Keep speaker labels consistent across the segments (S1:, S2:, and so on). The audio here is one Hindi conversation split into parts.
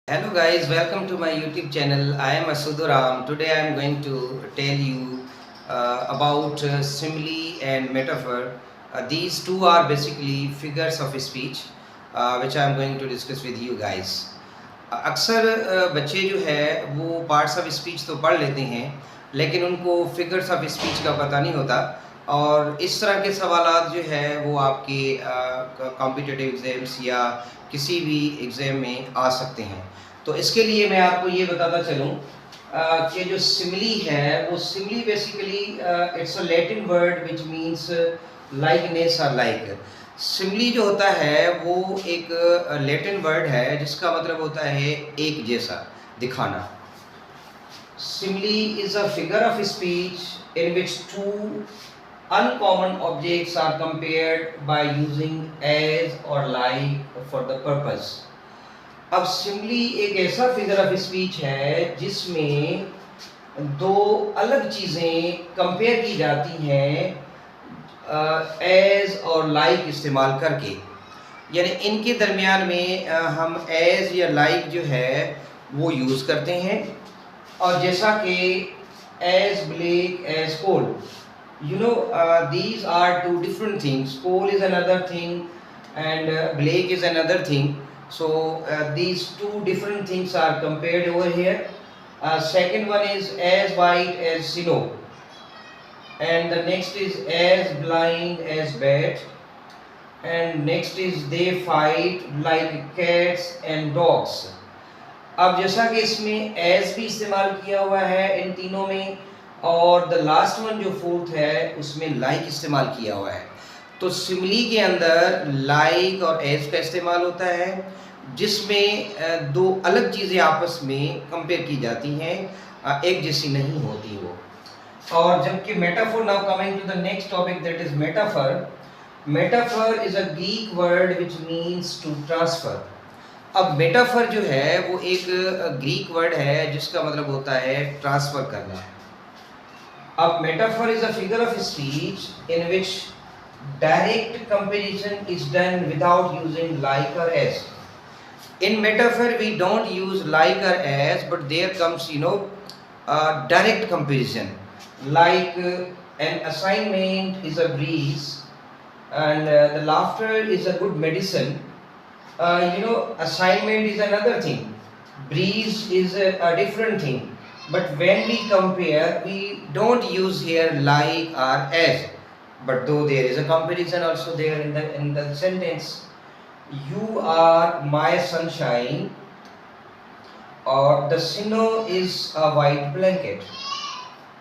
S1: Hello guys, welcome to my YouTube channel. I am Asuduram. Today I am going to tell you about simile and metaphor. These two are basically figures of speech which I am going to discuss with you guys. अक्सर बच्चे जो है वो पार्ट्स ऑफ स्पीच तो पढ़ लेते हैं लेकिन उनको फिगर्स ऑफ स्पीच का पता नहीं होता और इस तरह के सवालात जो है वो आपके कॉम्पिटिटिव एग्ज़ाम्स या किसी भी एग्ज़ाम में आ सकते हैं। तो इसके लिए मैं आपको ये बताता चलूँ कि जो सिमिली है वो simile basically it's a Latin word which means likeness और लाइक। सिमिली जो होता है वो एक लैटिन वर्ड है जिसका मतलब होता है एक जैसा दिखाना। Simile is a figure of speech in which two uncommon objects are compared by using as or like for the purpose। अब सिमिली एक ऐसा फिगर ऑफ स्पीच है जिसमें दो अलग चीज़ें कंपेयर की जाती हैं एज और लाइक इस्तेमाल करके, यानी इनके दरमियान में हम एज या लाइक जो है वो यूज़ करते हैं। और जैसा कि as black as cold, you know, these are two different things. Coal is another thing and black is another thing. So these two different things are compared over here. Second one is as white as snow and the next is as blind as bat and next is they fight like cats and dogs। अब जैसा कि इसमें as भी इस्तेमाल किया हुआ है इन तीनों में और द लास्ट वन जो फोर्थ है उसमें लाइक इस्तेमाल किया हुआ है। तो सिमिली के अंदर लाइक और एज का इस्तेमाल होता है जिसमें दो अलग चीज़ें आपस में कंपेयर की जाती हैं, एक जैसी नहीं होती वो। और जबकि metaphor, now coming to the next topic that is metaphor. Metaphor is a Greek word which means to transfer. अब मेटाफर जो है वो एक ग्रीक वर्ड है जिसका मतलब होता है ट्रांसफ़र करना। अब metaphor is a figure of speech in which direct comparison is done without using like or as। In metaphor we don't use like or as, but there comes direct comparison, like an assignment is a breeze and the laughter is a good medicine। Assignment is another thing, breeze is a different thing, but when we compare we don't use here like or as, but though there is a comparison also there in the sentence, you are my sunshine or the snow is a white blanket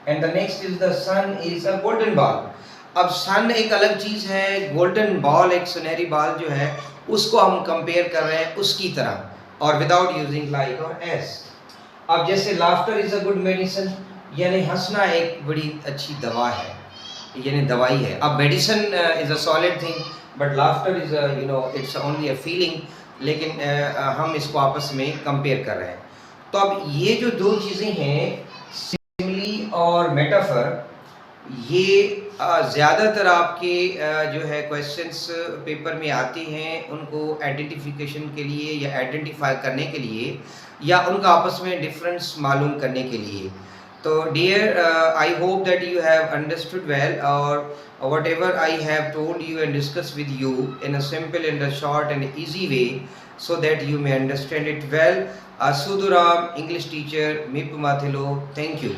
S1: and the next is the sun is a golden ball। अब सन एक अलग चीज़ है, गोल्डन बॉल एक सुनहरी बॉल जो है उसको हम कंपेयर कर रहे हैं उसकी तरह और विदाउट यूजिंग लाइक और एज। अब जैसे laughter is a good medicine, यानी हंसना एक बड़ी अच्छी दवा है, यानी दवाई है। अब medicine is a solid thing but laughter is it's only a feeling, लेकिन हम इसको आपस में कंपेयर कर रहे हैं। तो अब ये जो दो चीज़ें हैं सिमिली और मेटाफर, ये ज़्यादातर आपके जो है क्वेश्चंस पेपर में आती हैं उनको आइडेंटिफिकेशन के लिए या आइडेंटिफाई करने के लिए या उनका आपस में डिफरेंस मालूम करने के लिए। तो dear, I hope that you have understood well और whatever I have told you and discussed with you in a simple and a short and easy way so that you may understand it well। Suduram, English teacher, Mipumathilo, thank you।